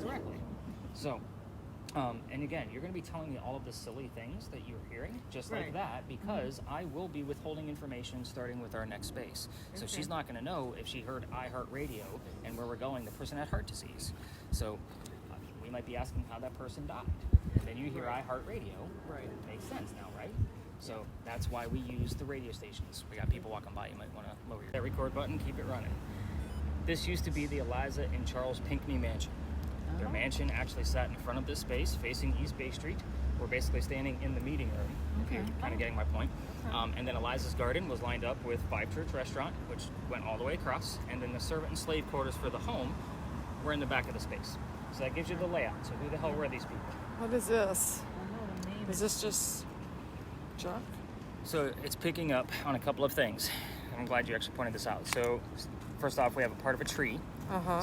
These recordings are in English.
directly. So, and again, you're going to be telling me all of the silly things that you're hearing, just like that, because I will be withholding information starting with our next space. So she's not going to know if she heard iHeartRadio and where we're going, the person had heart disease. So we might be asking how that person died. And then you hear iHeartRadio. Right. It makes sense now, right? So that's why we use the radio stations. We got people walking by. You might want to lower that record button, keep it running. This used to be the Eliza and Charles Pinckney mansion. Their mansion actually sat in front of this space facing East Bay Street. We're basically standing in the meeting room, if you're kind of getting my point. And then Eliza's garden was lined up with Five Church Restaurant, which went all the way across. And then the servant and slave quarters for the home were in the back of the space. So that gives you the layout. So who the hell were these people? What is this? Is this just junk? So it's picking up on a couple of things. I'm glad you actually pointed this out. So first off, we have a part of a tree.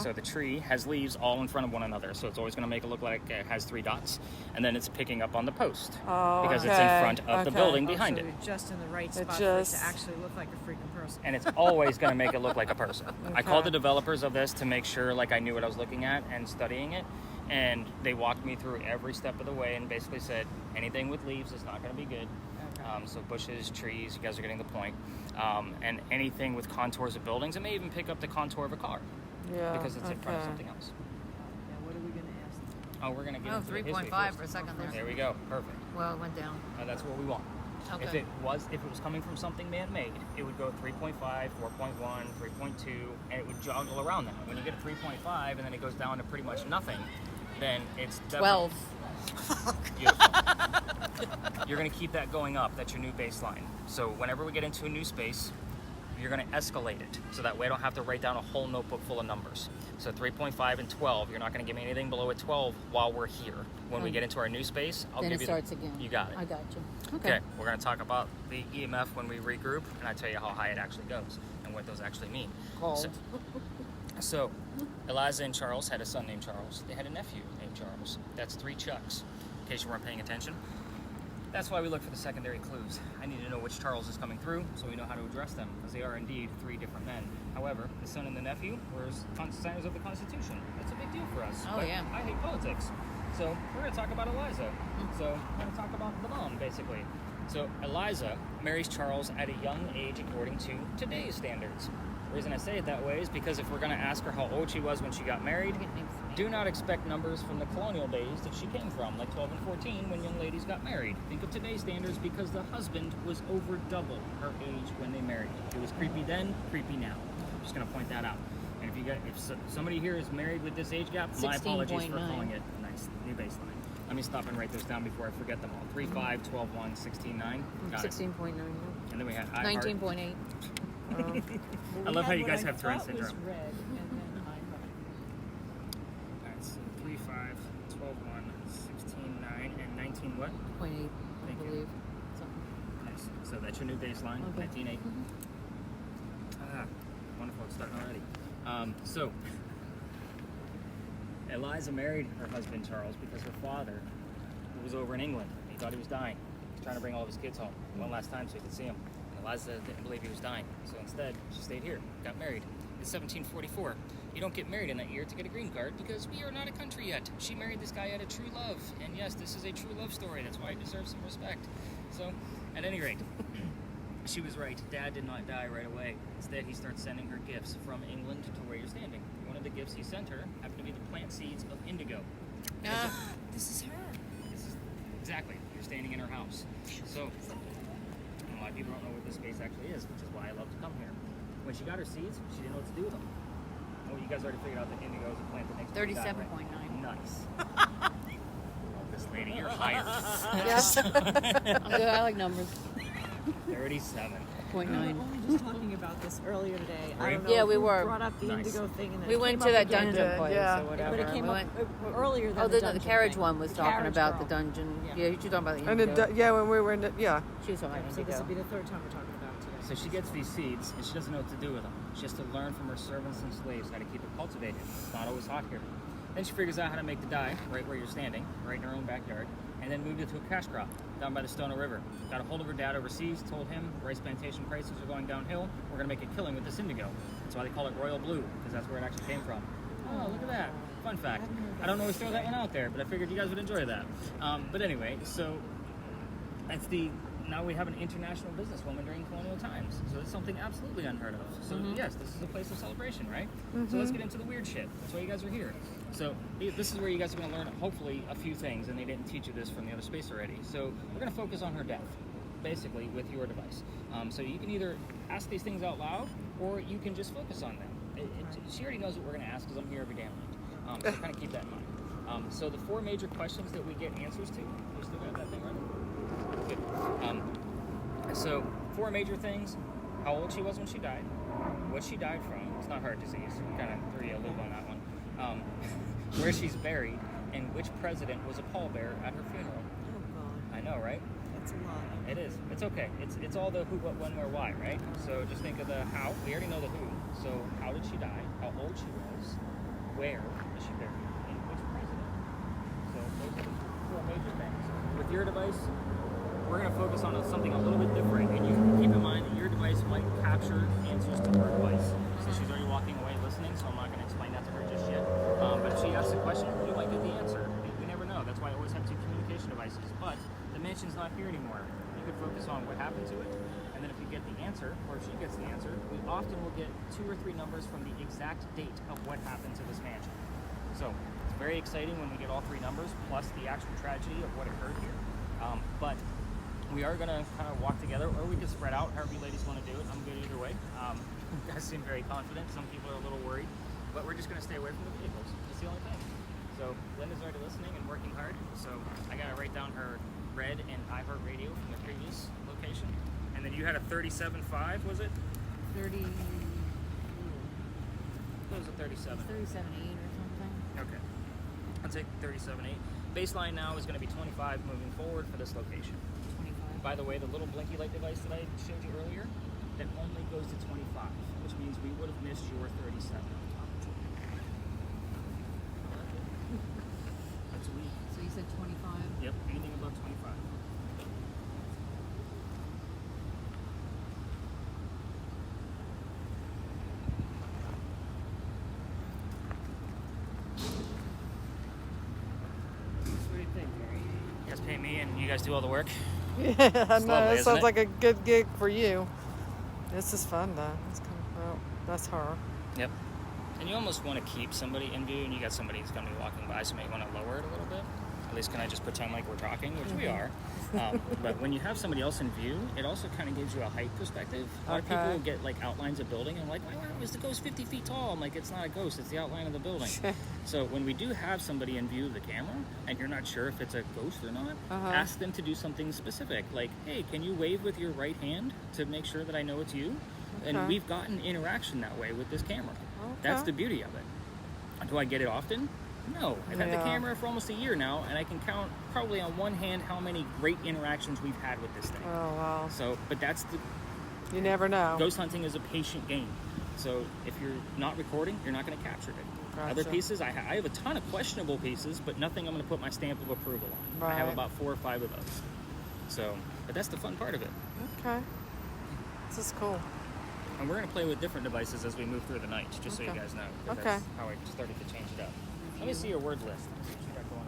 So the tree has leaves all in front of one another. So it's always going to make it look like it has 3 dots. And then it's picking up on the post because it's in front of the building behind it. You're just in the right spot for it to actually look like a freaking person. And it's always going to make it look like a person. I called the developers of this to make sure like I knew what I was looking at and studying it. And they walked me through every step of the way and basically said, anything with leaves is not going to be good. So bushes, trees, you guys are getting the point. And anything with contours of buildings, it may even pick up the contour of a car. Yeah, because it's in front of something else. Yeah, what are we going to ask? Oh, we're going to get into 3.5 for a second there. There we go. Perfect. Well, it went down. That's what we want. Okay. If it was coming from something man-made, it would go 3.5, 4.1, 3.2, and it would joggle around that. When you get a 3.5 and then it goes down to pretty much nothing, then it's 12. Beautiful. You're going to keep that going up. That's your new baseline. So whenever we get into a new space, you're going to escalate it. So that way I don't have to write down a whole notebook full of numbers. So 3.5 and 12, you're not going to give me anything below a 12 while we're here. When we get into our new space, I'll give you starts again. You got it. I got you. Okay. We're going to talk about the EMF when we regroup, and I tell you how high it actually goes and what those actually mean. So Eliza and Charles had a son named Charles. They had a nephew named Charles. That's 3 Chucks, in case you weren't paying attention. That's why we look for the secondary clues. I need to know which Charles is coming through so we know how to address them, because they are indeed 3 different men. However, the son and the nephew were signers of the Constitution. That's a big deal for us. Oh, yeah. I hate politics. So we're going to talk about Eliza. So we're going to talk about the mom, basically. So Eliza marries Charles at a young age according to today's standards. The reason I say it that way is because if we're going to ask her how old she was when she got married, do not expect numbers from the colonial days that she came from, like 12 and 14 when young ladies got married. Think of today's standards because the husband was over double her age when they married. It was creepy then, creepy now. I'm just going to point that out. And if somebody here is married with this age gap, my apologies for calling it a nice new baseline. Let me stop and write those down before I forget them all. 3, 5, 12, 1, 16, 9. 16.9. And then we had 19.8. I love how you guys have Tourette syndrome. Red, and then Alright, so 3, 5, 12, 1, 16, 9, and 19 what? 0.8, I believe. Nice. So that's your new baseline, 19.8. Wonderful, it's starting already. So, Eliza married her husband Charles because her father, who was over in England, he thought he was dying. He was trying to bring all of his kids home one last time so he could see them. Eliza didn't believe he was dying, so instead she stayed here, got married. It's 1744. You don't get married in that year to get a green card because we are not a country yet. She married this guy out of true love, and yes, this is a true love story. That's why he deserves some respect. So, at any rate, she was right. Dad did not die right away. Instead, he starts sending her gifts from England to where you're standing. One of the gifts he sent her happened to be the plant seeds of indigo. this is her. Exactly. You're standing in her house. So, a lot of people don't know what this space actually is, which is why I love to come here. When she got her seeds, she didn't know what to do with them. Well, you guys already figured out that indigo is a plant that makes 37.9. Nice. This lady, you're hired. Yes. I'm good. I like numbers. 37.9. We were only just talking about this earlier today. I don't know Yeah, we who were. brought up the indigo thing. And then We it went came to up that again. dungeon place or whatever. But it came up earlier than the carriage thing. one was The talking carriage about girl. the dungeon. Yeah. Yeah, you're talking about the And indigo. when we were in She was talking about So this will indigo. be the 3rd time we're talking about it today. So she gets these seeds, and she doesn't know what to do with them. She has to learn from her servants and slaves how to keep it cultivated. It's not always hot here. Then she figures out how to make the dye right where you're standing, right in her own backyard, and then moved it to a cash crop down by the Stono River. Got a hold of her dad overseas, told him rice plantation prices are going downhill. We're going to make a killing with this indigo. That's why they call it royal blue, because that's where it actually came from. Oh, look at that. Fun fact. I don't always throw that one out there, but I figured you guys would enjoy that. But anyway, so that's now we have an international businesswoman during colonial times. So it's something absolutely unheard of. So yes, this is a place of celebration, right? So let's get into the weird shit. That's why you guys are here. So this is where you guys are going to learn, hopefully, a few things, and they didn't teach you this from the other space already. So we're going to focus on her death, basically, with your device. So you can either ask these things out loud, or you can just focus on them. She already knows what we're going to ask because I'm here every damn night. So kind of keep that in mind. So the 4 major questions that we get answers to. You still got that thing running? Good. So 4 major things: how old she was when she died, what she died from. It's not heart disease. Kind of threw you a loop on that one. Where she's buried, and which president was a pallbearer at her funeral. Oh God. I know, right? That's a lot. It is. It's okay. It's all the who, what, when, where, why, right? So just think of the how. We already know the who. So how did she die? How old she was? Where is she buried? And which president? So those are the 4 major things. With your device, we're going to focus on something a little bit different, and you keep in mind that your device might capture answers to her device. So she's already walking away listening, so I'm not going to explain that to her just yet. But if she asks a question, you might get the answer. We never know. That's why I always have 2 communication devices. But the mansion's not here anymore. You could focus on what happened to it, and then if you get the answer, or if she gets the answer, we often will get 2 or 3 numbers from the exact date of what happened to this mansion. So it's very exciting when we get all 3 numbers, plus the actual tragedy of what occurred here. But we are going to kind of walk together, or we can spread out, however you ladies want to do it. I'm good either way. You guys seem very confident. Some people are a little worried, but we're just going to stay away from the vehicles. That's the only thing. So Linda's already listening and working hard. So I got to write down her red and iHeart radio from the previous location. And then you had a 37.5, was it? 30. What was a 37? 37.8 or something. Okay. I'll take 37.8. Baseline now is going to be 25 moving forward for this location. 25. By the way, the little blinky light device that I showed you earlier, that only goes to 25, which means we would have missed your 37. That's weak. So you said 25? Yep, anything above 25. What do you think, Gary? You guys pay me and you guys do all the work? Yeah, I know. lovely, It isn't sounds it? like a good gig for you. This is fun, though. It's kind of, well, that's her. Yep. And you almost want to keep somebody in view, and you got somebody who's going to be walking by, so you may want to lower it a little bit. At least can I just pretend like we're talking, which we are. But when you have somebody else in view, it also kind of gives you a height perspective. A lot of people will get like outlines of building and like, why was the ghost 50 feet tall? I'm like, it's not a ghost, it's the outline of the building. So when we do have somebody in view of the camera, and you're not sure if it's a ghost or not, ask them to do something specific. Like, hey, can you wave with your right hand to make sure that I know it's you? And we've gotten interaction that way with this camera. That's the beauty of it. Do I get it often? No. I've had the camera for almost a year now, and I can count probably on one hand how many great interactions we've had with this thing. Oh, wow. So, but that's the... You never know. Ghost hunting is a patient game. So if you're not recording, you're not going to capture it. Gotcha. Other pieces, I have a ton of questionable pieces, but nothing I'm going to put my stamp of approval on. I have Right. about 4 or 5 of those. So, but that's the fun part of it. Okay. This is cool. And we're going to play with different devices as we move through the night, just so you guys know. 'Cause that's how I started to change it up. Let me see your word list. Let's see what you got going on.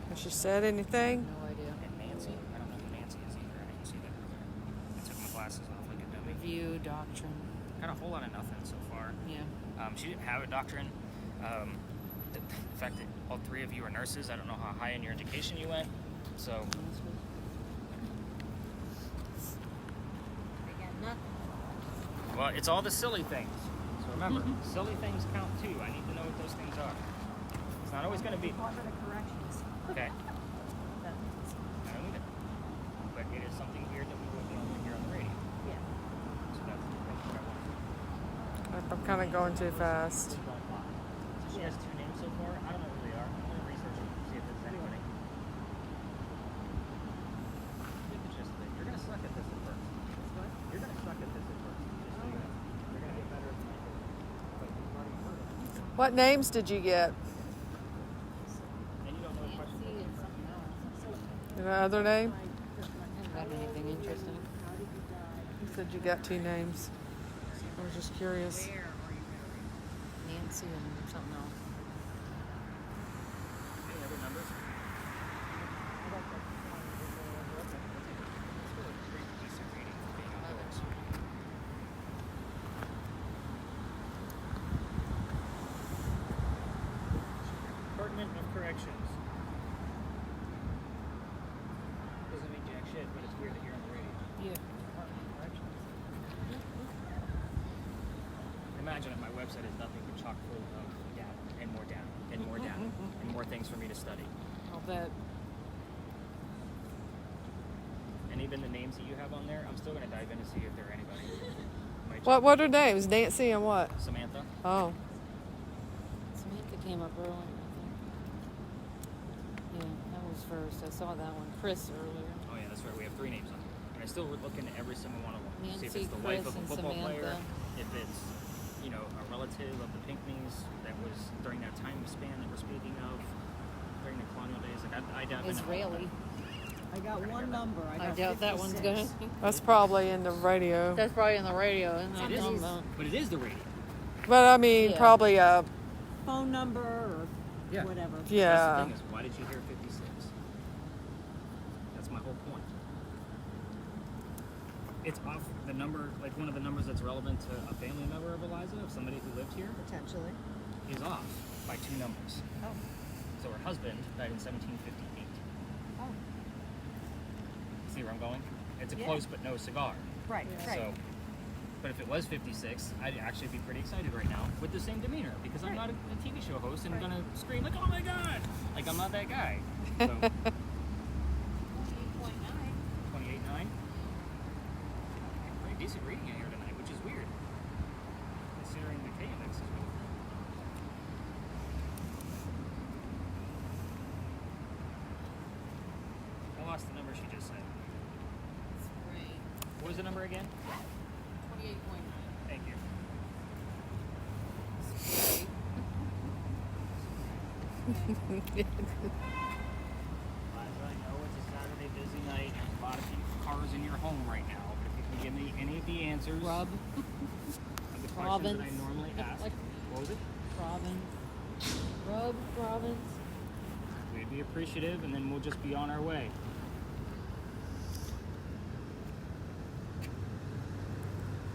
Has she said anything? No idea. And Nancy? I don't know who Nancy is either. I didn't see that earlier. I took my glasses off like a dummy. Review, doctrine. Got a whole lot of nothing so far. Yeah. She didn't have a doctrine. The fact that all 3 of you are nurses, I don't know how high in your education you went. So, well, it's all the silly things. So remember, silly things count too. I need to know what those things are. It's not always going to be... Department of Corrections. Okay. I don't either. But it is something weird that we wouldn't normally hear on the radio. Yeah. So that's what I wanted. I'm kind of going too fast. So she has 2 names so far. I don't know who they are. I'm going to research them, see if there's anybody. Get the gist of it. You're going to suck at this at first. What? You're going to suck at this at first. Just so you know. You're going to get better at it. But you've already heard of it. What names did you get? And you don't know the question. Nancy and something else. Your other name? Haven't got anything interesting. You said you got 2 names. I was just curious. Where are you married? Nancy and something else. Any other numbers? Department of Corrections. Doesn't mean jack shit, but it's weird to hear on the radio. Yeah. Department of Corrections. Imagine if my website is nothing but chock full of data and more data and more data and more things for me to study. I'll bet. And even the names that you have on there, I'm still going to dive in and see if there are anybody. Might What are names? Nancy and what? Samantha. Oh. Samantha came up earlier, I think. Yeah, that was first. I saw that one. Chris earlier. Oh yeah, that's right. We have 3 names on there. And I still would look into every single one of them. See if Nancy, it's the wife Chris, of a and football player, Samantha. if it's, you know, a relative of the Pinckneys that was during that time span that we're speaking of, during the colonial days. Like I dive into all of Israeli. that. I got one number. I got doubt that one's 56. gonna. That's probably in the radio. That's probably on the radio, isn't It it? is, but it is the radio. But I mean, Yeah. probably Phone number or Yeah. whatever. That's yeah. the thing is, why did you hear 56? That's my whole point. It's off the number, like one of the numbers that's relevant to a family member of Eliza, of somebody who lived here, Potentially. is off by 2 numbers. Oh. So her husband died in 1758. Oh. See where I'm going? It's a Yeah. close but no cigar. Right. Right. So, but if it was 56, I'd actually be pretty excited right now with the same demeanor because I'm not a TV show host and gonna scream like, "Oh my god!" Like I'm not that guy. So 28.9. Pretty decent reading in here tonight, which is weird considering the K index is really. I lost the number she just said. What was the number again? 28.9. Thank you. I know it's a Saturday busy night and a lot of cars in your home right now, but if you can give me any of the answers Rub. of the questions that I Province. normally ask, what was it? Province. Rub. Province. We'd be appreciative and then we'll just be on our way.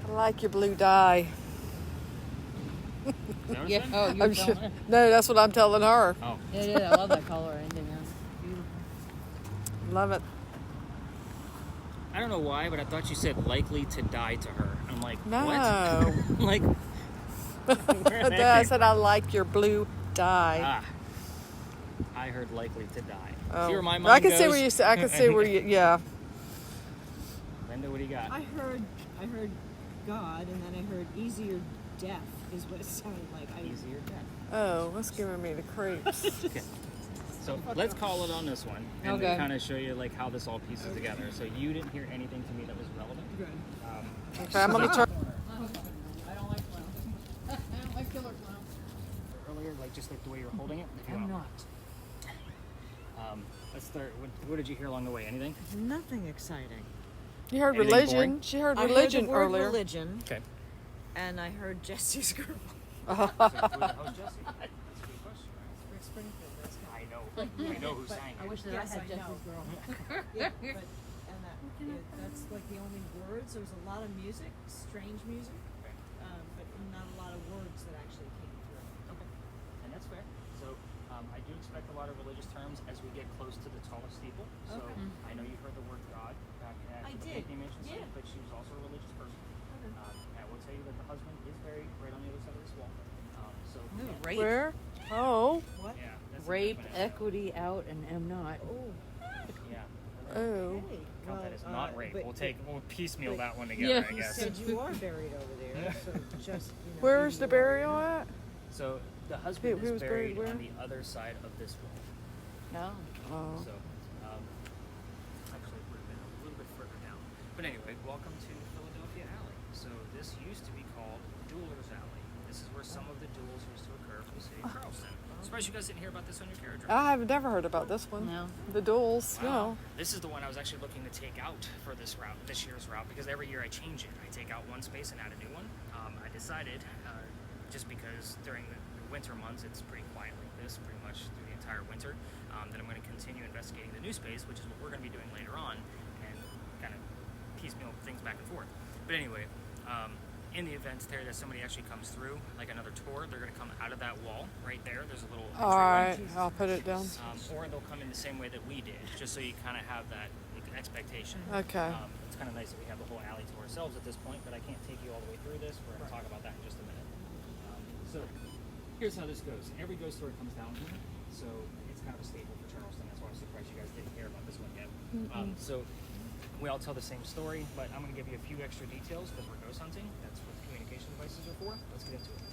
I like your blue dye. Is that what Yeah. it said? Oh, you're I'm sure. telling her. No, that's what I'm telling her. Oh. Yeah, yeah. I love that color. Anything else? Beautiful. Love it. I don't know why, but I thought you said likely to die to her. I'm like, No. what? Like, where did that I came said I like your blue dye. Ah, I heard likely to die. Oh. See where my mind I can see goes? where you. I can see where you. Yeah. Linda, what do you got? I heard God, and then I heard easier death is what it sounded like. Easier death. Oh, that's giving me the creeps. Okay. So let's call it on this one and Okay. kind of show you like how this all pieces together. So you didn't hear anything to me that was relevant. Good. Okay, I'm gonna turn. I don't like clowns. I don't like killer clowns. Earlier, like just like the way you're holding it. If you I'm wanna- not. Let's start. What did you hear along the way? Anything? Nothing exciting. You heard Anything religion. boring? She heard I religion heard the word earlier. religion, Okay. and I heard Jesse's girl. So, who the hell's Jesse? That's a good question, right? Rick Springfield. That's I know who sang I it. wish that Yes, I had I Jesse's know. girl. Yeah, but that's like the only words. There was a lot of music, strange music, Okay. but not a lot of words that actually came through. Okay. And that's fair. So I do expect a lot of religious terms as we get close to the tallest steeple. So Okay. I know you heard the word God back at I the did. Pinckney Mansion site, Yeah. but she was also a religious person. Okay. And I will tell you that the husband is buried right on the other side of this wall. So Rape. Where? Oh. What? yeah, that's a Rape, definite no. equity out, and am not. Oh. Yeah. Oh. Hey. Count that as not rape. but- We'll piecemeal but- that one together, Yeah, I You guess. said you are buried over there, so just Where's the burial at? So the husband Who is was buried buried on where? the other side of this wall. No. Oh. So actually it would have been a little bit further down. But anyway, welcome to Philadelphia Alley. So this used to be called Duelers Alley. This is where some of the duels used to occur for the city of Charleston, surprised you guys didn't hear about this on your carriage ride. I've never heard about this one. No. The duels, no. This is the one I was actually looking to take out for this year's route, because every year I change it. I take out one space and add a new one. I decided, just because during the winter months it's pretty quiet like this, pretty much through the entire winter, that I'm going to continue investigating the new space, which is what we're going to be doing later on, and kind of piecemeal things back and forth. But anyway, in the event there that somebody actually comes through, like another tour, they're going to come out of that wall right there. There's a little Alright, entryway. I'll put it down. Or they'll come in the same way that we did, just so you kind of have that expectation. Okay. It's kind of nice that we have the whole alley to ourselves at this point, but I can't take you all the way through this. We're going to talk about that in just a minute. So here's how this goes. Every ghost story comes down here, so it's kind of a staple for Charleston. That's why I'm surprised you guys didn't hear about this one yet. So we all tell the same story, but I'm going to give you a few extra details because we're ghost hunting. That's what communication devices are for. Let's get into it.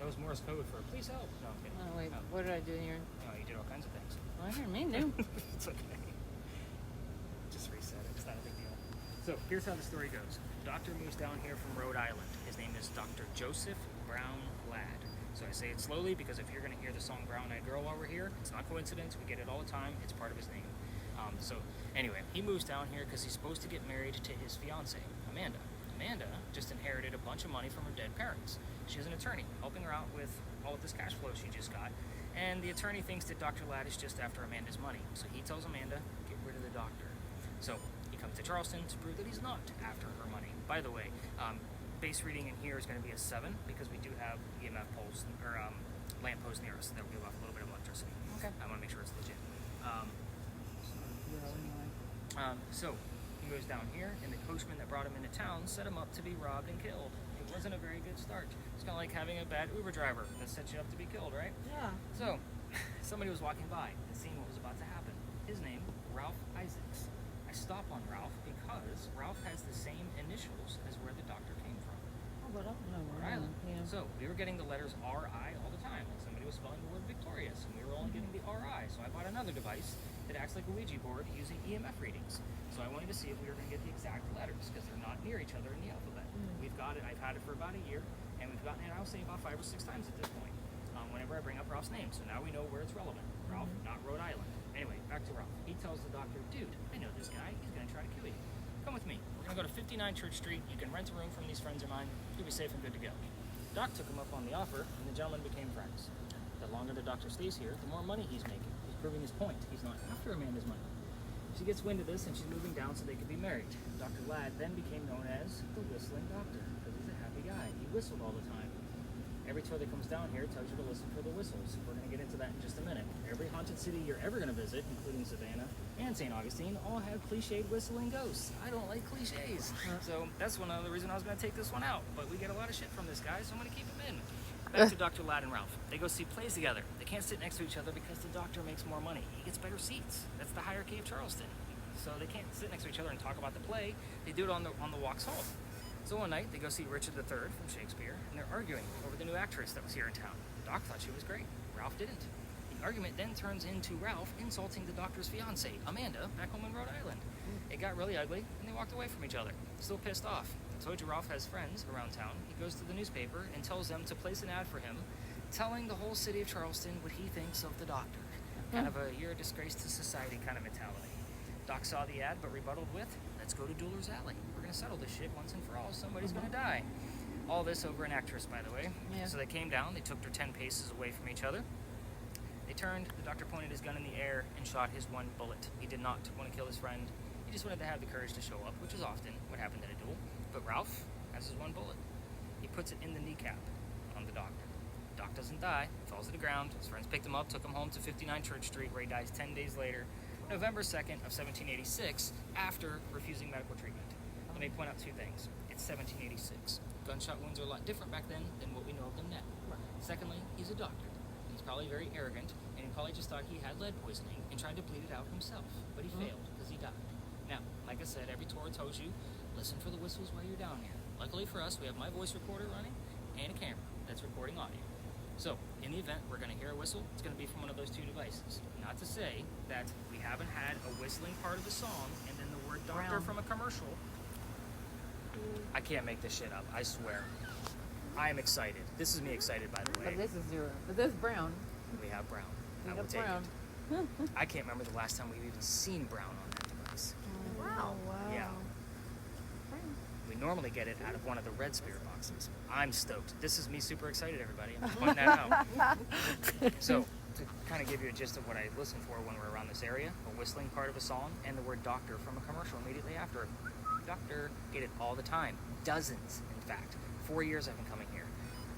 That was Morse code for please help. No, I'm kidding. Oh, wait. No. What did I do here? No, you did all kinds of things. Well, I didn't mean to. It's okay. Just reset it. It's not a big deal. So here's how the story goes. Doctor moves down here from Rhode Island. His name is Dr. Joseph Brown Ladd. So I say it slowly because if you're going to hear the song Brown Eyed Girl while we're here, it's not coincidence. We get it all the time. It's part of his name. So anyway, he moves down here because he's supposed to get married to his fiancée, Amanda. Amanda just inherited a bunch of money from her dead parents. She's an attorney, helping her out with all of this cash flow she just got. And the attorney thinks that Dr. Ladd is just after Amanda's money. So he tells Amanda, get rid of the doctor. So he comes to Charleston to prove that he's not after her money. By the way, base reading in here is going to be a 7 because we do have EMF poles or lamp posts near us that will give off a little bit of electricity. Okay. I want to make sure it's legit. So he goes down here, and the coachman that brought him into town set him up to be robbed and killed. It wasn't a very good start. It's kind of like having a bad Uber driver that sets you up to be killed, right? Yeah. So somebody was walking by and seeing what was about to happen. His name, Ralph Isaacs. I stop on Ralph because Ralph has the same initials as where the doctor came from. Oh, but I don't know. Rhode Island. Yeah. So we were getting the letters R-I all the time. Like somebody was spelling the word victorious, and we were only getting the R-I. So I bought another device that acts like a Ouija board using EMF readings. So I wanted to see if we were going to get the exact letters because they're not near each other in the alphabet. We've got it. I've had it for about a year, and we've gotten it, I'll say, about 5 or 6 times at this point. Whenever I bring up Ralph's name, so now we know where it's relevant. Ralph, not Rhode Island. Anyway, back to Ralph. He tells the doctor, dude, I know this guy. He's going to try to kill you. Come with me. We're going to go to 59 Church Street. You can rent a room from these friends of mine. You'll be safe and good to go. Doc took him up on the offer, and the gentlemen became friends. The longer the doctor stays here, the more money he's making. He's proving his point. He's not after Amanda's money. She gets wind of this, and she's moving down so they could be married. Dr. Ladd then became known as the Whistling Doctor because he's a happy guy. He whistled all the time. Every tour that comes down here tells you to listen for the whistles. We're going to get into that in just a minute. Every haunted city you're ever going to visit, including Savannah and St. Augustine, all have cliched whistling ghosts. I don't like cliches. So that's one other reason I was going to take this one out. But we get a lot of shit from this guy, so I'm going to keep him in. Back to Dr. Ladd and Ralph. They go see plays together. They can't sit next to each other because the doctor makes more money. He gets better seats. That's the hierarchy of Charleston. So they can't sit next to each other and talk about the play. They do it on the walks home. So one night, they go see Richard III from Shakespeare, and they're arguing over the new actress that was here in town. The doc thought she was great. Ralph didn't. The argument then turns into Ralph insulting the doctor's fiancée, Amanda, back home in Rhode Island. It got really ugly, and they walked away from each other, still pissed off. I told you Ralph has friends around town. He goes to the newspaper and tells them to place an ad for him, telling the whole city of Charleston what he thinks of the doctor. Kind of a you're a disgrace to society kind of mentality. Doc saw the ad, but rebutted with, let's go to Dueler's Alley. We're going to settle this shit once and for all. Somebody's going to die. All this over an actress, by the way. Yeah. So they came down. They took her 10 paces away from each other. They turned. The doctor pointed his gun in the air and shot his one bullet. He did not want to kill his friend. He just wanted to have the courage to show up, which is often what happened in a duel. But Ralph has his one bullet. He puts it in the kneecap on the doctor. The doc doesn't die. Falls to the ground. His friends picked him up, took him home to 59 Church Street, where he dies 10 days later, November 2nd of 1786, after refusing medical treatment. Let me point out 2 things. It's 1786. Gunshot wounds are a lot different back then than what we know of them now. Secondly, he's a doctor. He's probably very arrogant, and he probably just thought he had lead poisoning and tried to bleed it out himself. But he failed because he died. Now, like I said, every tour tells you, listen for the whistles while you're down here. Luckily for us, we have my voice recorder running and a camera that's recording audio. So, in the event we're going to hear a whistle, it's going to be from one of those 2 devices. Not to say that we haven't had a whistling part of the song and then the word doctor Brown. from a commercial. I can't make this shit up, I swear. I am excited. This is me excited, by the way. But this is zero. But this is brown. We have brown. We I will have take brown. it. I can't remember the last time we've even seen brown on that device. Wow. Wow. Yeah. We normally get it out of one of the red spirit boxes. I'm stoked. This is me super excited, everybody. I'm just pointing that out. So, to kind of give you a gist of what I listen for when we're around this area, a whistling part of a song, and the word doctor from a commercial immediately after. Doctor. Get it all the time. Dozens, in fact. 4 years I've been coming here.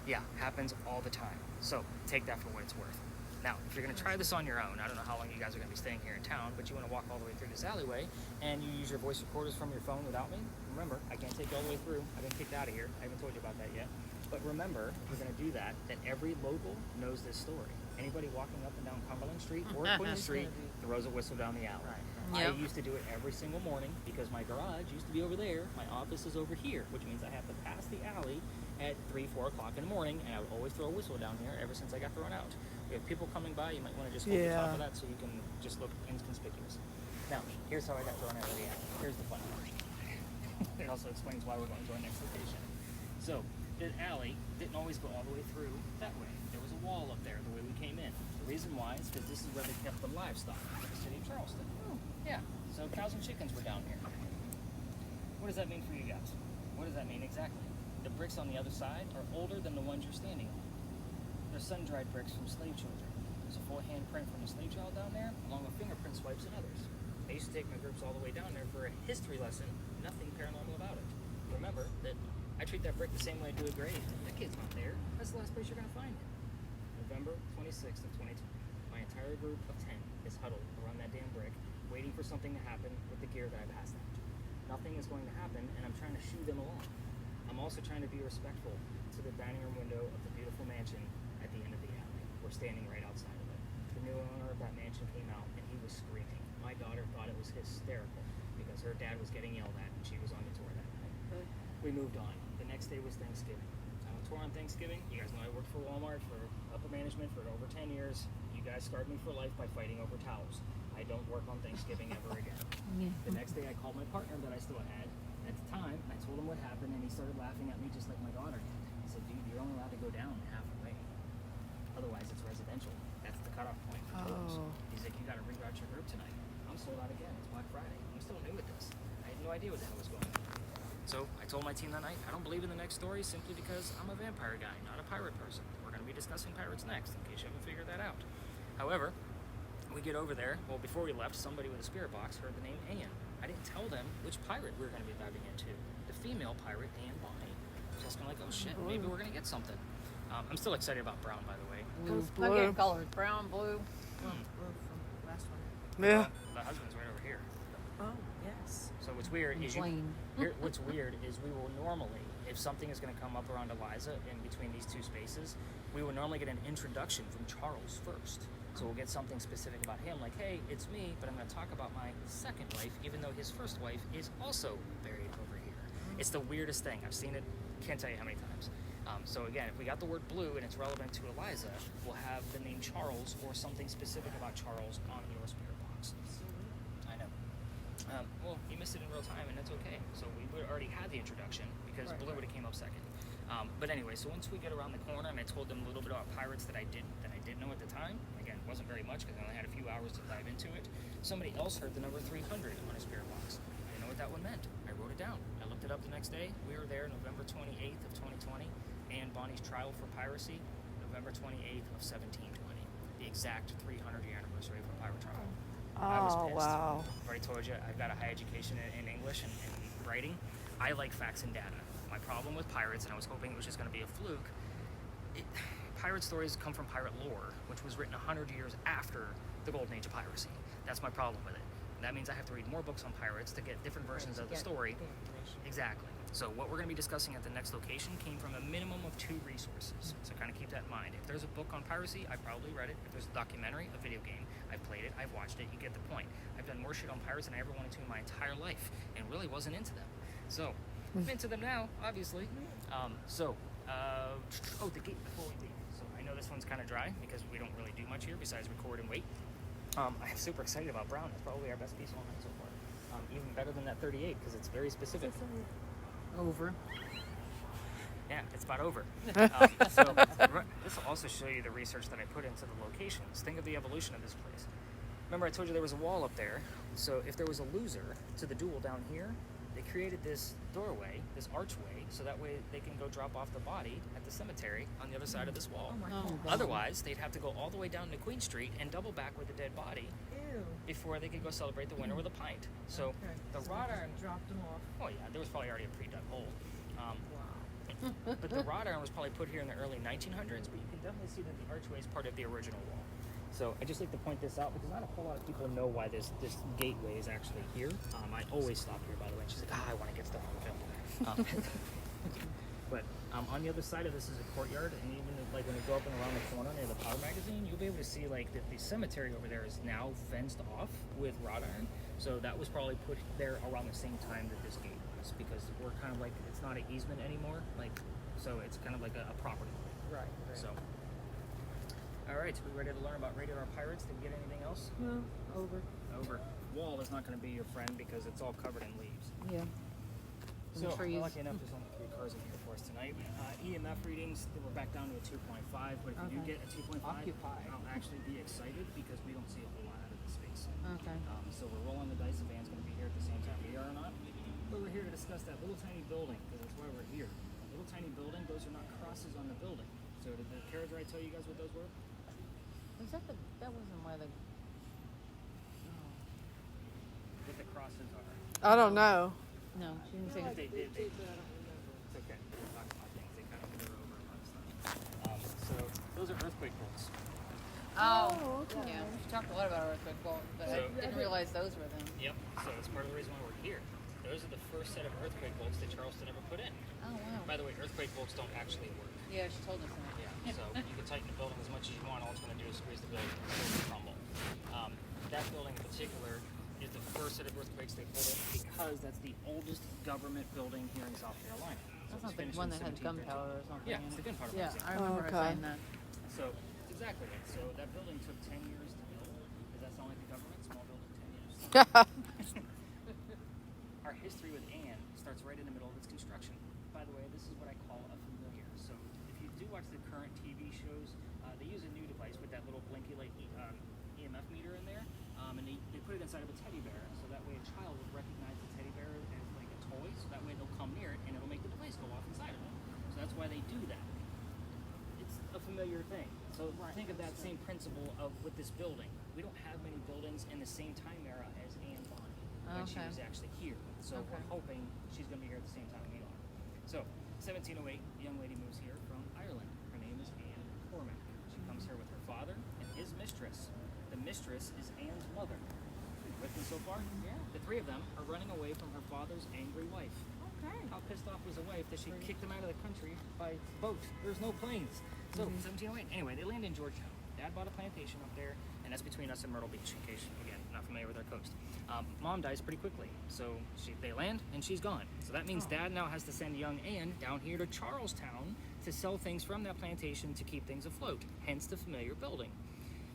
Yeah, happens all the time. So, take that for what it's worth. Now, if you're going to try this on your own, I don't know how long you guys are going to be staying here in town, but you want to walk all the way through this alleyway, and you use your voice recorders from your phone without me, remember, I can't take you all the way through. I've been kicked out of here. I haven't told you about that yet. But remember, if you're going to do that, that every local knows this story. Anybody walking up and down Cumberland Street or Queen Street throws a whistle down the alley. I Yep. used to do it every single morning because my garage used to be over there. My office is over here, which means I have to pass the alley at 3, 4 o'clock in the morning, and I would always throw a whistle down here ever since I got thrown out. If you have people coming by, you might want to just hold the top of that so you can just look inconspicuous. Now, here's how I got thrown out of the alley. Here's the fun part. It also explains why we're going to our next location. So, the alley didn't always go all the way through that way. There was a wall up there the way we came in. The reason why is because this is where they kept the livestock in the city of Charleston. Yeah, so cows and chickens were down here. What does that mean for you guys? What does that mean exactly? The bricks on the other side are older than the ones you're standing on. They're sun-dried bricks from slave children. There's a full handprint from a slave child down there, along with fingerprint swipes and others. I used to take my groups all the way down there for a history lesson. Nothing paranormal about it. Remember that I treat that brick the same way I do a grave. That kid's not there. That's the last place you're going to find it. November 26th of 2020. My entire group of 10 is huddled around that damn brick, waiting for something to happen with the gear that I passed out. Nothing is going to happen, and I'm trying to shoo them along. I'm also trying to be respectful to the dining room window of the beautiful mansion at the end of the alley. We're standing right outside of it. The new owner of that mansion came out, and he was screaming. My daughter thought it was hysterical because her dad was getting yelled at, and she was on the tour that night. We moved on. The next day was Thanksgiving. On a tour on Thanksgiving, you guys know I worked for Walmart for upper management for over 10 years. You guys scarred me for life by fighting over towels. I don't work on Thanksgiving ever again. The next day I called my partner that I still had at the time. I told him what happened, and he started laughing at me just like my daughter did. He said, dude, you're only allowed to go down halfway. Otherwise, it's residential. That's the cutoff point for tours. He's like, you got to reroute your group tonight. I'm sold out again. It's Black Friday. I'm still new at this. I had no idea what the hell was going on. So I told my team that night, I don't believe in the next story simply because I'm a vampire guy, not a pirate person. We're going to be discussing pirates next, in case you haven't figured that out. However, we get over there. Well, before we left, somebody with a spirit box heard the name Anne. I didn't tell them which pirate we were going to be diving into. The female pirate, Anne Bonnie. I was just kind of like, oh shit, maybe we're going to get something. I'm still excited about Brown, by the way. Look at colors. Brown, blue. From last one. Yeah. The husband's right over here. Oh, yes. So what's weird is Plain. what's weird is we will normally, if something is going to come up around Eliza in between these two spaces, we will normally get an introduction from Charles first. So we'll get something specific about him, like, hey, it's me, but I'm going to talk about my second wife, even though his first wife is also buried over here. It's the weirdest thing. I've seen it, can't tell you how many times. So again, if we got the word blue and it's relevant to Eliza, we'll have the name Charles or something specific about Charles on your spirit box. I know. Well, you missed it in real time, and that's okay. So we would already had the introduction because blue would have came up second. But anyway, so once we get around the corner, and I told them a little bit about pirates that I did know at the time. Again, it wasn't very much because I only had a few hours to dive into it. Somebody else heard the number 300 on a spirit box. I didn't know what that one meant. I wrote it down. I looked it up the next day. We were there November 28th of 2020, and Bonnie's trial for piracy, November 28th of 1720. The exact 300-year anniversary of her pirate trial. I was Oh, pissed. wow. I've already told you, I've got a high education in English and writing. I like facts and data. My problem with pirates, and I was hoping it was just going to be a fluke, pirate stories come from pirate lore, which was written 100 years after the golden age of piracy. That's my problem with it. That means I have to read more books on pirates to get different versions of the story. Exactly. So what we're going to be discussing at the next location came from a minimum of 2 resources. So kind of keep that in mind. If there's a book on piracy, I've probably read it. If there's a documentary, a video game, I've played it, I've watched it, you get the point. I've done more shit on pirates than I ever wanted to in my entire life and really wasn't into them. So, I'm into them now, obviously. The gate before we leave. So I know this one's kind of dry because we don't really do much here besides record and wait. I'm super excited about Brown. It's probably our best piece all night so far. Even better than that 38 because it's very specific. Over. Yeah, it's about over. So this will also show you the research that I put into the locations. Think of the evolution of this place. Remember I told you there was a wall up there. So if there was a loser to the duel down here, they created this doorway, this archway, so that way they can go drop off the body at the cemetery on the other side of this wall. Oh my Oh, God. God. Otherwise, they'd have to go all the way down to Queen Street and double back with the dead body Ew. before they could go celebrate the winner with a pint. So Okay. the So wrought they iron, just dropped them off. oh yeah, there was probably already a pre-dug hole. Wow. But the wrought iron was probably put here in the early 1900s, but you can definitely see that the archway is part of the original wall. So I just like to point this out because not a whole lot of people know why this gateway is actually here. I always stop here, by the way. And she's like, I want to get stuff on film. But on the other side of this is a courtyard, and even like when you go up and around the corner near the Power magazine, you'll be able to see like that the cemetery over there is now fenced off with wrought iron. So that was probably put there around the same time that this gate was, because we're kind of like, it's not an easement anymore, like, so it's kind of like a property. Right. So, all right, so we ready to learn about Rated R Pirates? Did we get anything else? Well, over. Over. Wall is not going to be your friend because it's all covered in leaves. Yeah. So, trees. lucky enough, there's only 3 cars in here for us tonight. EMF readings, we're back down to a 2.5, but if you do Okay. get a 2.5, Occupy. I'll actually be excited because we don't see a whole lot out of the space. Okay. So we're rolling the dice if Anne's going to be here at the same time we are or not. But we're here to discuss that little tiny building because that's why we're here. Little tiny building, those are not crosses on the building. So did the carriage ride tell you guys what those were? Was that wasn't why the. What the crosses are. I don't know. No, she didn't say. They did. But I don't remember. It's okay. We'll talk about things. They kind of blur over a lot of stuff. So those are earthquake bolts. Oh, okay. Yeah. She talked a lot about earthquake bolts, but I So- didn't realize those were them. Yep. So it's part of the reason why we're here. Those are the first set of earthquake bolts that Charleston ever put in. Oh wow. By the way, earthquake bolts don't actually work. Yeah, she told us that. Yeah. So you can tighten the building as much as you want. All it's going to do is squeeze the building and it'll crumble. That building in particular is the first set of earthquakes they pulled in because that's the oldest government building here in South Carolina. So That's it's not the finished one in that had 1713. gunpowder or something. Yeah, in it's it. the gunpowder Yeah, museum. I remember her Okay. saying that. So it's exactly it. So that building took 10 years to build. Does that sound like the government? Small building, 10 years. Our history with Anne starts right in the middle of its construction. By the way, this is what I call a familiar. So if you do watch the current TV shows, they use a new device with that little blinky light EMF meter in there, and they put it inside of a teddy bear, so that way a child would recognize the teddy bear as like a toy, so that way they'll come near it and it'll make the device go off inside of it. So that's why they do that. It's a familiar thing. So think of that same principle of with this building. We don't have many buildings in the same time era as Anne Bonny when she Okay. was actually here. So Okay. we're hoping she's going to be here at the same time we are. So 1708, a young lady moves here from Ireland. Her name is Anne Cormac. She comes here with her father and his mistress. The mistress is Anne's mother. With me so far? Yeah. The 3 of them are running away from her father's angry wife. Okay. How pissed off was the wife that she kicked them out of the country by boat? There's no planes. So 1708. Anyway, they land in Georgetown. Dad bought a plantation up there, and that's between us and Myrtle Beach. In case again not familiar with our coast. Mom dies pretty quickly, so they land and she's gone. So that means Dad now has to send young Anne down here to Charlestown to sell things from that plantation to keep things afloat. Hence the familiar building.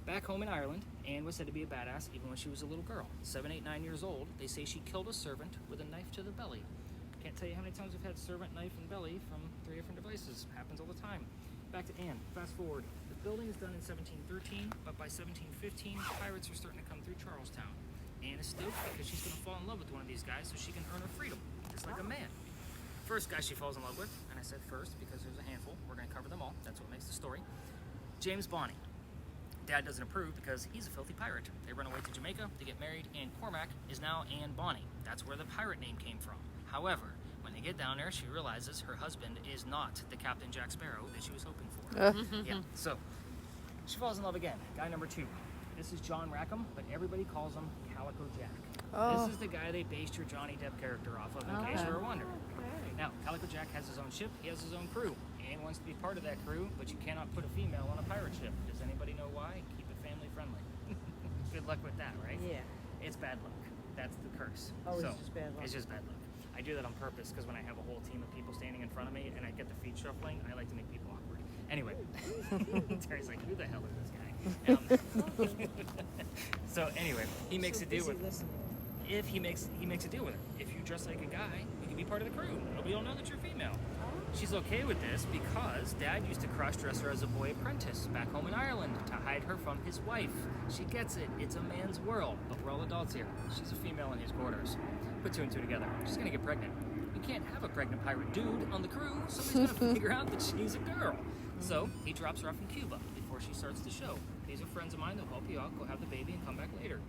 Back home in Ireland, Anne was said to be a badass even when she was a little girl. 7, 8, 9 years old, they say she killed a servant with a knife to the belly. Can't tell you how many times we've had servant, knife, and belly from 3 different devices. Happens all the time. Back to Anne. Fast forward. The building is done in 1713, but by 1715, pirates are starting to come through Charlestown. Anne is stoked because she's going to fall in love with one of these guys so she can earn her freedom, just like a man. First guy she falls in love with, and I said first because there's a handful. We're going to cover them all. That's what makes the story. James Bonny. Dad doesn't approve because he's a filthy pirate. They run away to Jamaica to get married, and Cormac is now Anne Bonny. That's where the pirate name came from. However, when they get down there, she realizes her husband is not the Captain Jack Sparrow that she was hoping for. Yeah, so she falls in love again. Guy number 2. This is John Rackham, but everybody calls him Calico Jack. Oh. This is the guy they based your Johnny Depp character off of, in case you were wondering. Now, Calico Jack has his own ship, he has his own crew. Anne wants to be part of that crew, but you cannot put a female on a pirate ship. Does anybody know why? Keep it family friendly. Good luck with that, right? Yeah. It's bad luck. That's the curse. Oh, so, it's just bad luck. It's just bad luck. I do that on purpose because when I have a whole team of people standing in front of me and I get the feet shuffling, I like to make people awkward. Anyway, Terry's like, who the hell is this guy? So anyway, he makes So a deal busy with. listening. If he makes a deal with her. If you dress like a guy, you can be part of the crew. Nobody will know that you're female. She's okay with this because Dad used to cross-dress her as a boy apprentice back home in Ireland to hide her from his wife. She gets it. It's a man's world, but we're all adults here. She's a female in his quarters. Put two and two together. She's gonna get pregnant. You can't have a pregnant pirate dude on the crew. Somebody's gonna figure out that she's a girl. So he drops her off in Cuba before she starts the show. These are friends of mine. They'll help you out. Go have the baby and come back later.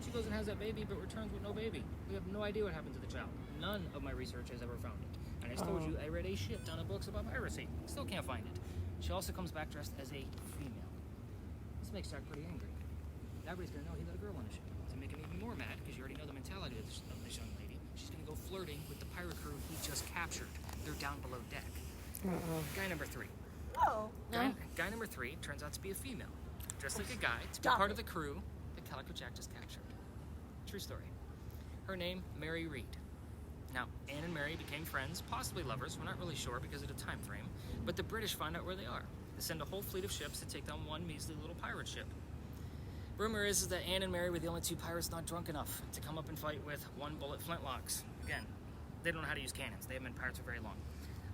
She goes and has that baby, but returns with no baby. We have no idea what happened to the child. None of my research has ever found it. And I just told you I read a shit ton of books about piracy. Still can't find it. She also comes back dressed as a female. This makes Jack pretty angry. Everybody's gonna know he let a girl on the ship. To make him even more mad, because you already know the mentality of this young lady, she's gonna go flirting with the pirate crew he just captured. They're down below deck. Guy number 3. Oh. Guy number 3 turns out to be a female. Dressed like a guy to be part of the crew that Calico Jack just captured. True story. Her name, Mary Reed. Now, Anne and Mary became friends, possibly lovers, we're not really sure because of the time frame, but the British find out where they are. They send a whole fleet of ships to take down one measly little pirate ship. Rumor is that Anne and Mary were the only 2 pirates not drunk enough to come up and fight with 1-bullet flintlocks. Again, they don't know how to use cannons. They haven't been pirates for very long.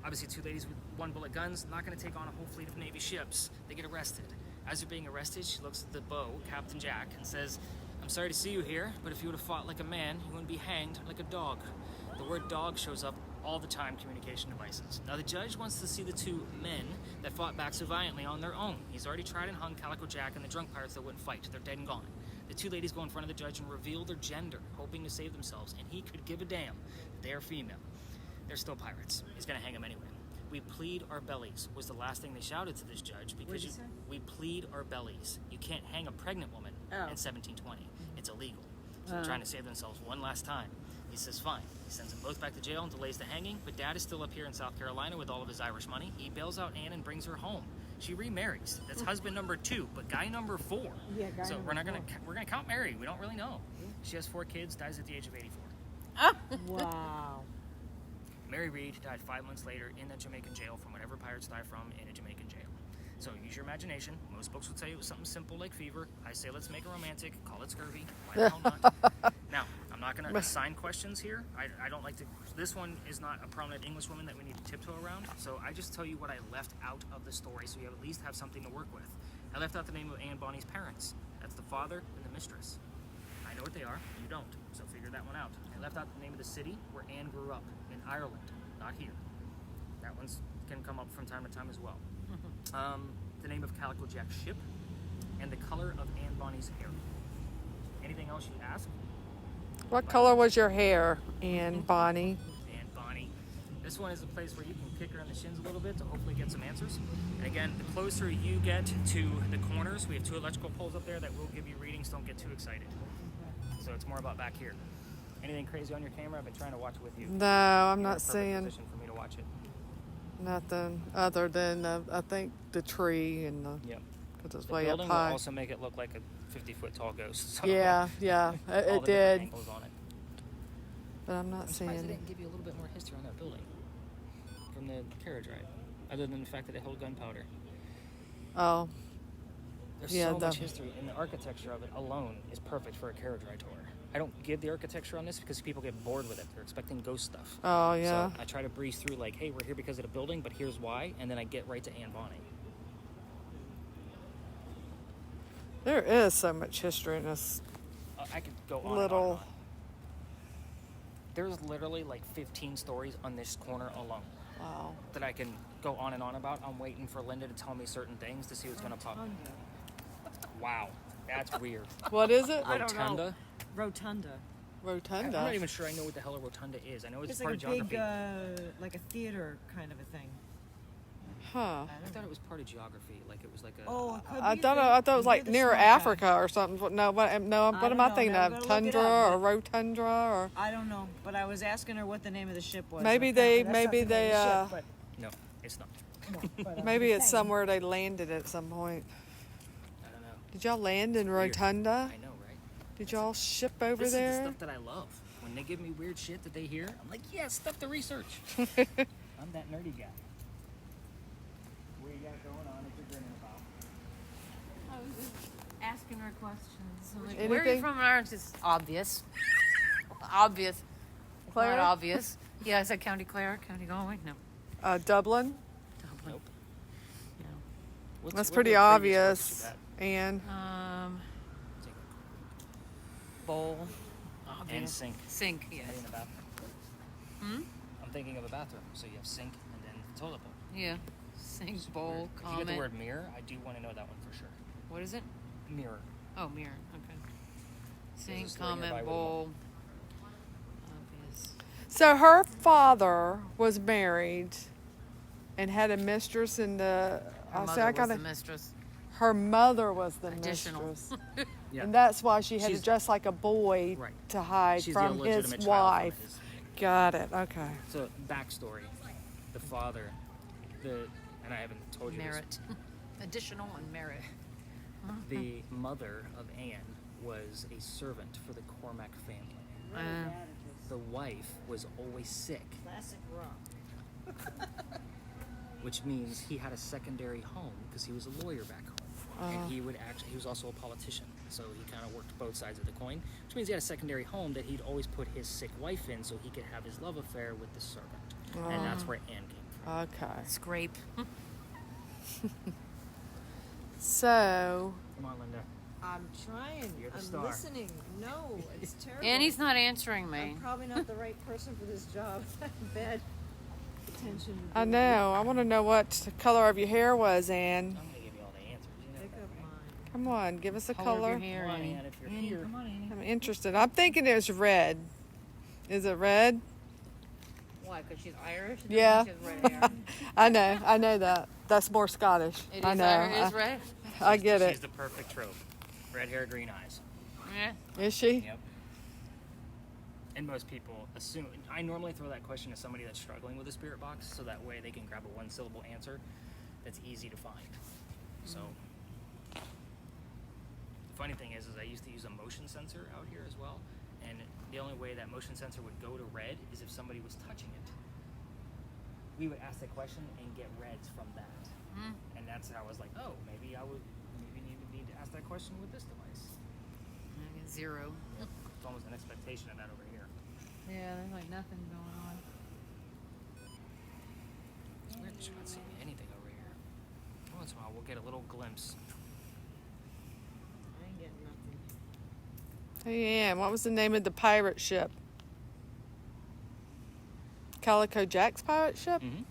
Obviously, 2 ladies with 1-bullet guns, not going to take on a whole fleet of Navy ships. They get arrested. As they're being arrested, she looks at the beau, Captain Jack, and says, "I'm sorry to see you here, but if you would have fought like a man, you wouldn't be hanged like a dog." The word dog shows up all the time in communication devices. Now the judge wants to see the 2 men that fought back so valiantly on their own. He's already tried and hung Calico Jack and the drunk pirates that wouldn't fight. They're dead and gone. The 2 ladies go in front of the judge and reveal their gender, hoping to save themselves, and he could give a damn that they are female. They're still pirates. He's gonna hang them anyway. "We plead our bellies" was the last thing they shouted to this judge because we plead our bellies. You can't hang a pregnant woman in 1720. It's illegal. So they're trying to save themselves one last time. He says fine. He sends them both back to jail and delays the hanging, but Dad is still up here in South Carolina with all of his Irish money. He bails out Anne and brings her home. She remarries. That's husband number 2, but guy number 4. Yeah, guy so number we're not 4. we're gonna count Mary. We don't really know. She has 4 kids, dies at the age of 84. Wow. Mary Reed died 5 months later in a Jamaican jail from whatever pirates die from in a Jamaican jail. So use your imagination. Most books would tell you it was something simple like fever. I say let's make it romantic. Call it scurvy. Why the hell not? Now, I'm not going to assign questions here. I don't like to. This one is not a prominent English woman that we need to tiptoe around. So I just tell you what I left out of the story so you at least have something to work with. I left out the name of Anne Bonny's parents. That's the father and the mistress. I know what they are. You don't. So figure that one out. I left out the name of the city where Anne grew up in Ireland, not here. That one's can come up from time to time as well. The name of Calico Jack's ship, and the color of Anne Bonny's hair. Anything else you ask? What color was your hair, Anne Bonny? Anne Bonny. This one is a place where you can kick her in the shins a little bit to hopefully get some answers. And again, the closer you get to the corners, we have 2 electrical poles up there that will give you readings. Don't get too excited. So it's more about back here. Anything crazy on your camera? I've been trying to watch it with you. No, I'm You're in not a perfect seeing position for me to watch it. nothing other than I think the tree and the Yep. because it's The way up building will high. also make it look like a 50-foot tall ghost. So Yeah, all it the different did, angles on it. but I'm not I'm surprised seeing they it. didn't give you a little bit more history on that building from the carriage ride, other than the fact that it held gunpowder. Oh, There's Yeah, so the- much history, and the architecture of it alone is perfect for a carriage ride tour. I don't give the architecture on this because people get bored with it. They're expecting ghost stuff. oh yeah. So I try to breeze through like, hey, we're here because of the building, but here's why, and then I get right to Anne Bonny. There is so much history in this. I could go on Little- and on. There's literally like 15 stories on this corner alone Wow. that I can go on and on about. I'm waiting for Linda to tell me certain things to see what's going to pop. Wow, that's weird. What is it? I don't know. Rotunda? Rotunda. I'm Rotunda. not even sure I know what the hell a rotunda is. I know it's It's part like a of geography. big, like a theater kind of a thing. Huh. I thought it was part of geography. Like it was like a. Oh, it could I be don't know. the- I thought it was you're like the near smart guy. Africa or something. No, what am I don't thinking know. of? Now, go look it Tundra up, or rotundra or I don't know, but I was asking her what the name of the ship was. Maybe and apparently they- that's maybe not the name they, of the ship, No, it's not. but, no, but I'm maybe just it's saying. somewhere they landed at some point. I don't know. Did y'all land in Weird. Rotunda? I know, right? Did y'all ship over This is the there? stuff that I love. When they give me weird shit that they hear, I'm like, yeah, stuff to research. I'm that nerdy guy. What you got going on that you're grinning about? I was just asking her questions. I'm like, Anything? where are you from in Ireland? It's obvious. Obvious. Claire? Not obvious. Yeah, I said County Clare, County Galway. No. Dublin. Nope. No. What's, That's what pretty are the previous words obvious. to that? And Take a- Bowl. And Obvious. sink. Sink, yes. In the bathroom. Hmm? I'm thinking of a bathroom, so you have sink and then toilet bowl. Yeah. Sink, Super bowl, weird. If you comment. get the word mirror, I do want to know that one for sure. What is it? Mirror. Oh, mirror. Okay. There's a Sink, story nearby comment, with a bowl. Obvious. so her father was married and had a mistress in the. Her I mother say I was gotta. the mistress. Her mother was the Additional. mistress, Yeah. and that's why she had She's- to dress like a boy Right. to hide She's from the his illegitimate child wife. from his. Got it. Okay. So backstory, the father, and I haven't told you Merit. Additional and merit. this. The mother of Anne was a servant for the Cormac family. Really Uh. bad at this. The wife was always sick, Classic rock. which means he had a secondary home because he was a lawyer back home. And he was also a politician, so he kind of worked both sides of the coin, which means he had a secondary home that he'd always put his sick wife in so he could have his love affair with the servant. And that's where Anne came from. Okay. Scrape. So Come on, Linda. I'm trying. You're the I'm star. listening. No, it's terrible. Annie's not answering me. I'm probably not the right person for this job. Bad attention. to I detail. know. I want to know what the color of your hair was, Anne. I'm going to give you all the answers. You know Pick that, up right? mine. Come on, give us a Color of color. your hair, Come on, Annie. Anne, if you're Annie, here. come on, Annie. I'm interested. I'm thinking it was red. Is it red? Why? Because she's Irish? No, Yeah. She has red hair. I know that. That's more Scottish. It I is know. Irish. It is red. I get She's it. the perfect trope. Red hair, green eyes. Yeah. Is she? Yep. And most people assume. I normally throw that question to somebody that's struggling with a spirit box, so that way they can grab a one-syllable answer that's easy to find. So, the funny thing is I used to use a motion sensor out here as well, and the only way that motion sensor would go to red is if somebody was touching it. We would ask the question and get reds from that, and that's how I was like, oh, maybe need to ask that question with this device. I get 0. It's almost an expectation of that over here. Yeah, there's like nothing going on. It's weird that you're not seeing anything over here. Once in a while, we'll get a little glimpse. I ain't getting nothing. Hey, Ann, what was the name of the pirate ship? Calico Jack's pirate ship? Mm-hmm.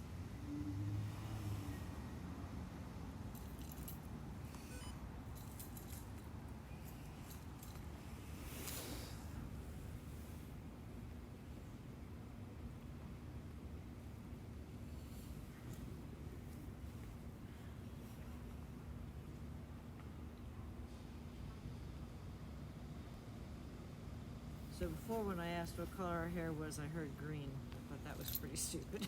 So before, when I asked what color her hair was, I heard green. But that was pretty stupid.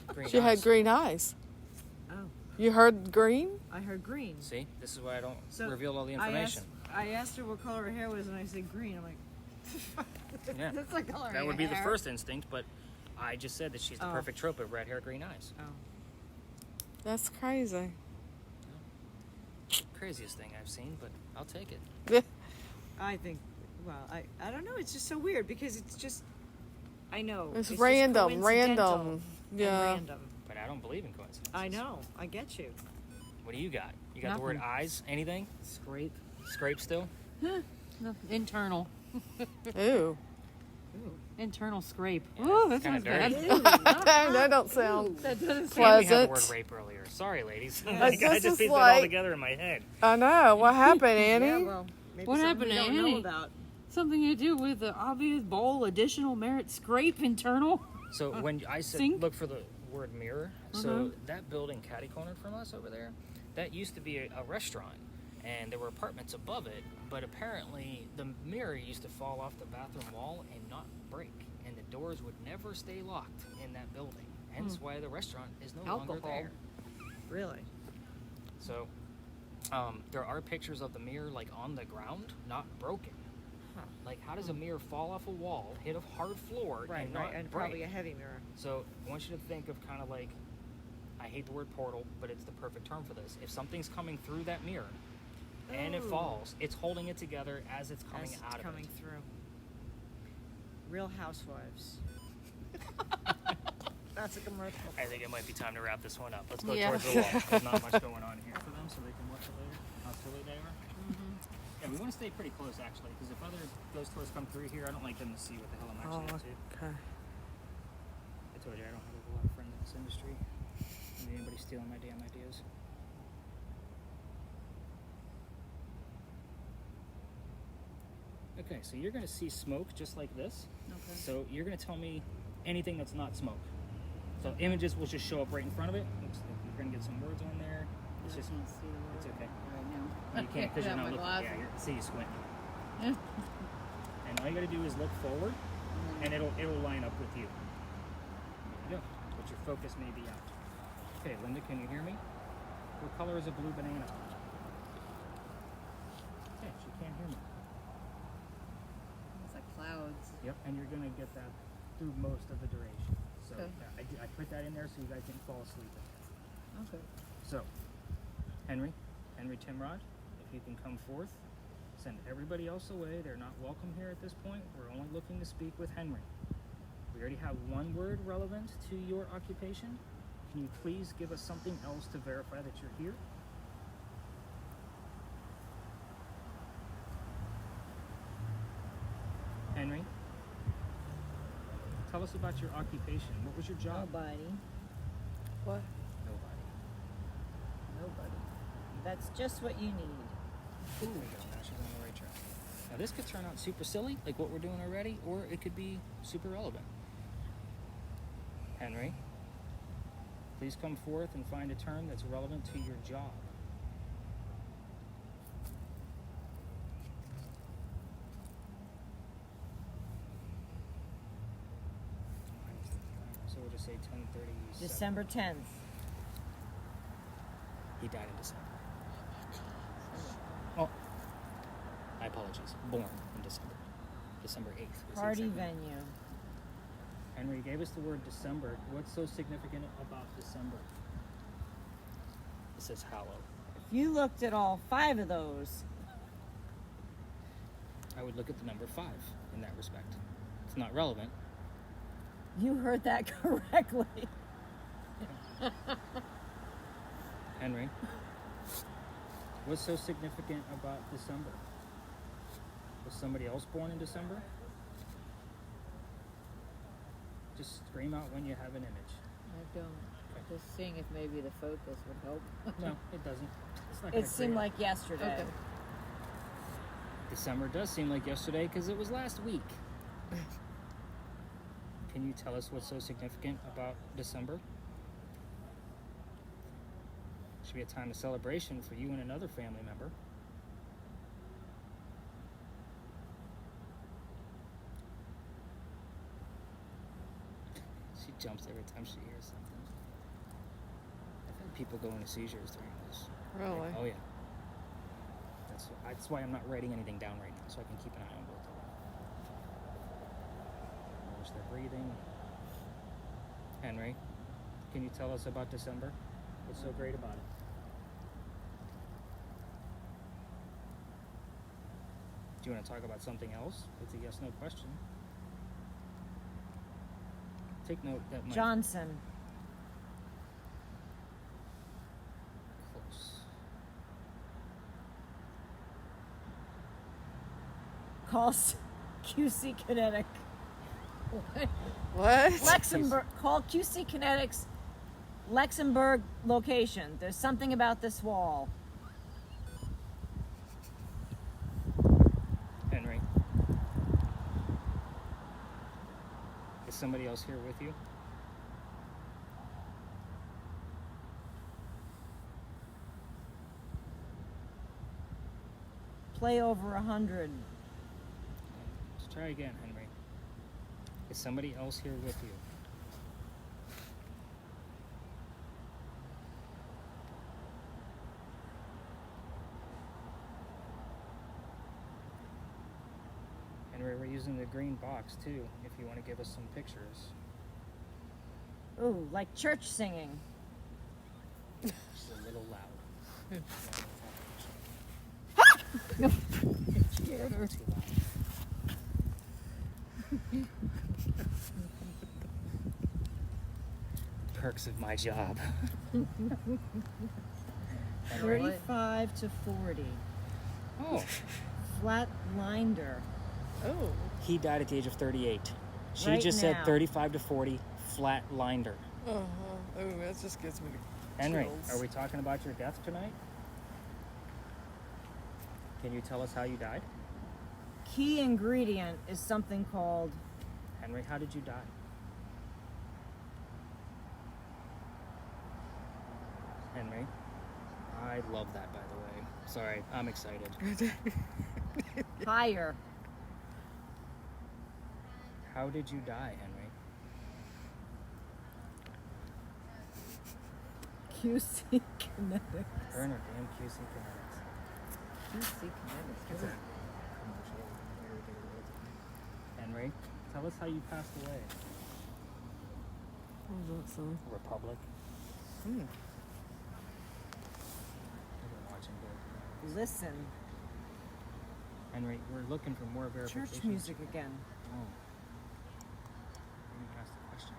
Green She had eyes. green eyes. Oh, You heard green? I heard green. See, this is why I don't So reveal all the I information. I asked her what color her hair was, and I said green. I'm like, Yeah. that's the color. That of would your be the hair. first instinct, but I just said that she's the Oh. perfect trope of red hair, green eyes. Oh, That's crazy. Craziest thing I've seen, but I'll take it. I think. Well, I don't know. It's just so weird because it's just. I know. It's just random, coincidental random. and Yeah. Random. But I don't believe in coincidences. I know. I get you. What do you got? You got the word Nothing. eyes? Anything? Scrape. Scrape still? No, internal. Ooh. Ooh. Internal scrape. Yeah, Ooh, that kinda sounds bad. dirty. That don't sound That doesn't And sound we had the pleasant. word rape earlier. Sorry, ladies. Yeah. I This just is pieced that all like- together in my head. I know. What happened, Annie? Yeah, well, maybe What something happened we to don't know Annie? about. something to do with the obvious bowl, additional merit, scrape, internal. So when I said Sink? look for the word mirror, so that building catty-cornered from us over there, that used to be a restaurant, and there were apartments above it, but apparently the mirror used to fall off the bathroom wall and not break, and the doors would never stay locked in that building, hence why the restaurant is no longer Alcohol. there. Really? So there are pictures of the mirror like on the ground, not broken. Huh. Like, how does a mirror fall off a wall, hit a hard floor, Right, and not right, and break? probably a heavy mirror. So I want you to think of kind of like, I hate the word portal, but it's the perfect term for this. If something's coming through that mirror and it Ooh. falls, it's holding it together as it's coming As out it's of coming it. through. Real Housewives. That's a commercial. I think it might be time to wrap this one up. Let's go Yeah. towards the wall. There's not much going on here for them, so they can watch it later. How silly they are. Yeah, we want to stay pretty close actually, because if other ghost tours come through here, I don't like them to see what the hell I'm actually up to. Okay. I told you I don't have a lot of friends in this industry. Maybe anybody stealing my damn ideas. Okay, so you're going to see smoke just like this. Okay. So you're going to tell me anything that's not smoke. So images will just show up right in front of it. Looks like you're going to get some words on there. It's just, can't see the it's word okay. right now. You can't because you're Yeah, not my looking. glasses. Yeah, see you squinting. Yeah. And all you got to do is look forward, and it'll line up with you. There you go. But your focus may be out. Okay, Linda, can you hear me? What color is a blue banana? Okay, she can't hear me. It's like clouds. Yep, and you're gonna get that through most of the duration. So Okay. yeah, I put that in there so you guys didn't fall asleep. Okay. So, Henry Timrod, if you can come forth, send everybody else away. They're not welcome here at this point. We're only looking to speak with Henry. We already have one word relevant to your occupation. Can you please give us something else to verify that you're here? Henry, tell us about your occupation. What was your job? Nobody. What? Nobody. Nobody. That's just what you need. There we go. Now she's on the right track. Now this could turn out super silly, like what we're doing already, or it could be super relevant. Henry, please come forth and find a term that's relevant to your job. So we'll just say 10:37. December 10th. He died in December. Oh, my apologies. Born in December. December 8th. was the Party exact- venue. Henry, you gave us the word December. What's so significant about December? It says hallowed. If you looked at all 5 of those, I would look at the number 5 in that respect. It's not relevant. you heard that correctly. Henry, what's so significant about December? Was somebody else born in December? Just scream out when you have an image. I don't. Just seeing if maybe the focus would help. No, it doesn't. It's not It gonna seemed create- like yesterday. Okay. December does seem like yesterday because it was last week. Can you tell us what's so significant about December? Should be a time of celebration for you and another family member. She jumps every time she hears something. I've had people go into seizures during this. Really? Like, oh yeah. That's why I'm not writing anything down right now, so I can keep an eye on both of them. Watch their breathing. Henry, can you tell us about December? What's so great about it? Do you want to talk about something else? It's a yes/no question. Take note that my Johnson. close. Calls QC Kinetic. What? Luxembourg. Call QC Kinetics Luxembourg location. There's something about this wall. Henry, is somebody else here with you? Play over 100. Let's try again, Henry. Is somebody else here with you? Henry, we're using the green box too, if you want to give us some pictures. Ooh, like church singing. Just a little loud. Scared her. Too loud. perks of my job. Henry? 35 to 40. Oh, Flatlinder. Oh. he died at the age of 38. She Right just now. said 35 to 40, flatlinder. Oh, that just gives me the Henry, chills. are we talking about your death tonight? Can you tell us how you died? Key ingredient is something called Henry, how did you die? Henry, I love that, by the way. Sorry, I'm excited. higher. How did you die, Henry? QC Kinetics. Her and her damn QC Kinetics. QC Kinetics. It's a commercial. Henry, tell us how you passed away. What was that song? Republic. Hmm. I've been watching both. Listen. Henry, we're looking for more verification. Church music again. Oh. Let me ask the question.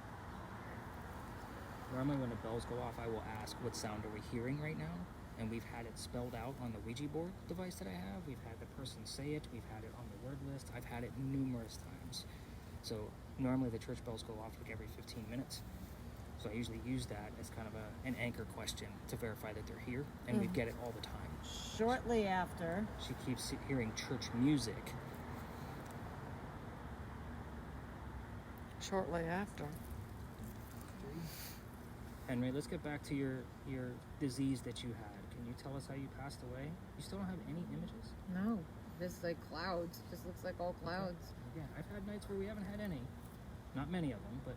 Normally when the bells go off, I will ask, what sound are we hearing right now? And we've had it spelled out on the Ouija board device that I have. We've had the person say it. We've had it on the word list. I've had it numerous times. So normally the church bells go off like every 15 minutes. So I usually use that as kind of an anchor question to verify that they're here. And we get it all the time. Shortly after. She keeps hearing church music. Shortly after. Henry, let's get back to your disease that you had. Can you tell us how you passed away? You still don't have any images? No, just like clouds. Just looks like all clouds. Again, I've had nights where we haven't had any. Not many of them, but...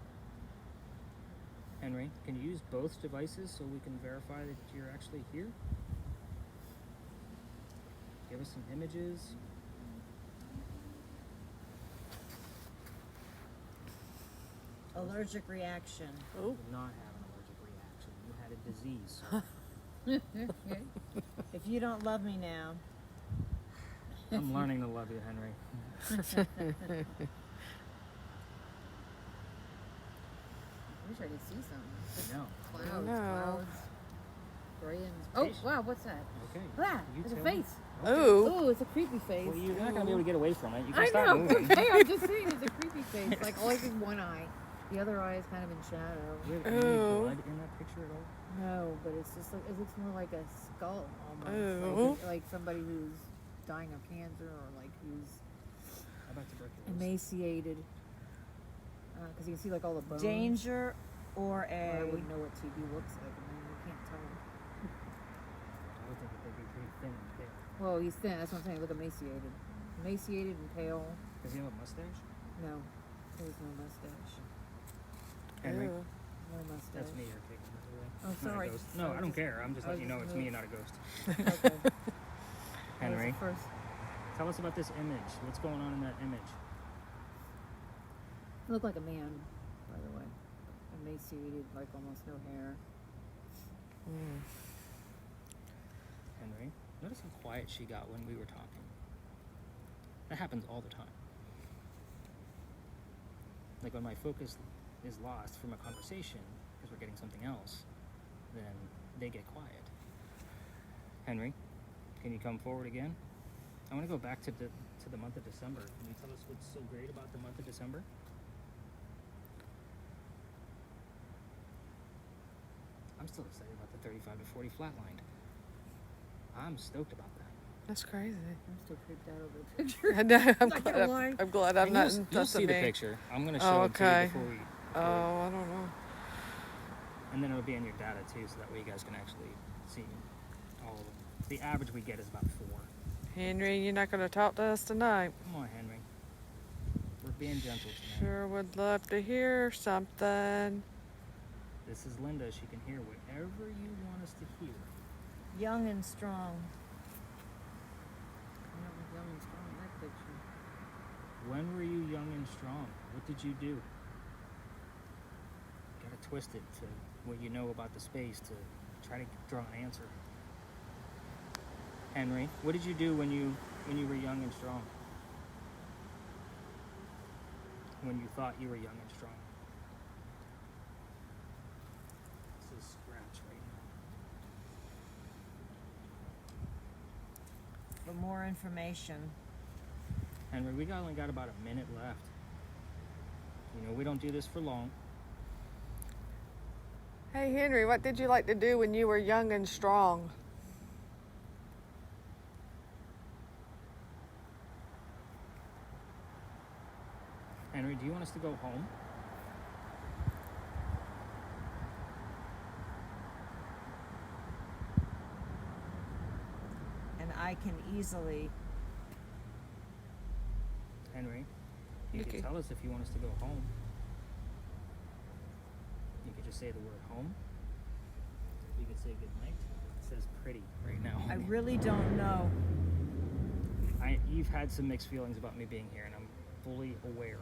Henry, can you use both devices so we can verify that you're actually here? Give us some images. Allergic reaction. Oh. You did not have an allergic reaction. You had a disease. So If you don't love me now, I'm learning to love you, Henry. I wish I could see something. No. Clouds, No. clouds. Graying. Oh, Fish. wow, what's that? Okay. Ah, You it's a tell me. face. Oh. Oh, it's a creepy face. Well, you're not going to be able to get away from it. You can I stop know. moving. Okay, I'm just saying it's a creepy face. Like all I see is one eye. The other eye is kind of in shadow. Do you have any Oh. blood in that picture at all? No, but it's just like it looks more like a skull almost. Oh. Like somebody who's dying of cancer or like who's How about tuberculosis? emaciated. Because you can see like all the bones. danger or I a wouldn't know what TB looks like. I mean, you can't tell. I would think that they'd be pretty thin and pale. Well, he's thin. That's what I'm saying. Look emaciated. Emaciated and pale. Does he have a mustache? No, there's no mustache. Henry? Ew. No mustache. That's me you're taking, by the way. Oh, Not a sorry. ghost. I No, was I don't just- care. I'm just I letting you was know it's just me and not a ghost. Okay. Henry, That was the first. tell us about this image. What's going on in that image? It looked like a man, by the way. Emaciated, like almost no hair. Henry, notice how quiet she got when we were talking. That happens all the time. Like when my focus is lost from a conversation because we're getting something else, then they get quiet. Henry, can you come forward again? I want to go back to the month of December. Can you tell us what's so great about the month of December? I'm still excited about the 35 to 40 flatlined. I'm stoked about that. That's crazy. I'm still creeped out over the picture. I know. I'm Not gonna glad. lie. I'm glad I'm And not. you'll That's see the me. picture. I'm going to Oh, show it to okay. you before we... Oh, I don't know. And then it'll be in your data too, so that way you guys can actually see all of them. The average we get is about 4. Henry, you're not going to talk to us tonight. Come on, Henry. We're being gentle tonight. Sure would love to hear something. This is Linda. She can hear whatever you want us to hear. young and strong. I don't look young and strong in that picture. When were you young and strong? What did you do? Gotta twist it to what you know about the space to try to draw an answer. Henry, what did you do when you were young and strong? When you thought you were young and strong? more information. Henry, we only got about a minute left. You know, we don't do this for long. Hey, Henry, what did you like to do when you were young and strong? Henry, do you want us to go home? And I can easily. Henry, you Okay. could tell us if you want us to go home. You could just say the word home. You could say good night. It says pretty right now. I really don't know. You've had some mixed feelings about me being here, and I'm fully aware.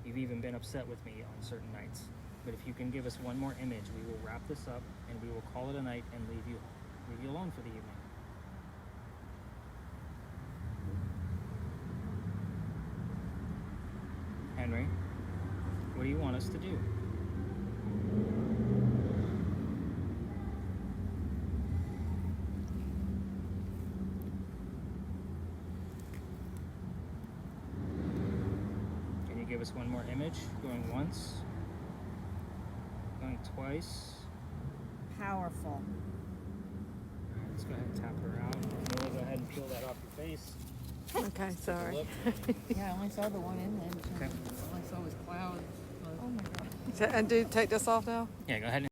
You've even been upset with me on certain nights. But if you can give us one more image, we will wrap this up and we will call it a night and leave you alone for the evening. Henry, what do you want us to do? Can you give us one more image? Going once, going twice. Powerful. All right, let's go ahead and tap her out. Noah, go ahead and peel that off your face. Okay, sorry. Look. Yeah, I only saw the one image. Okay. All I saw was clouds. Oh my God. And take this off now? Yeah, go ahead and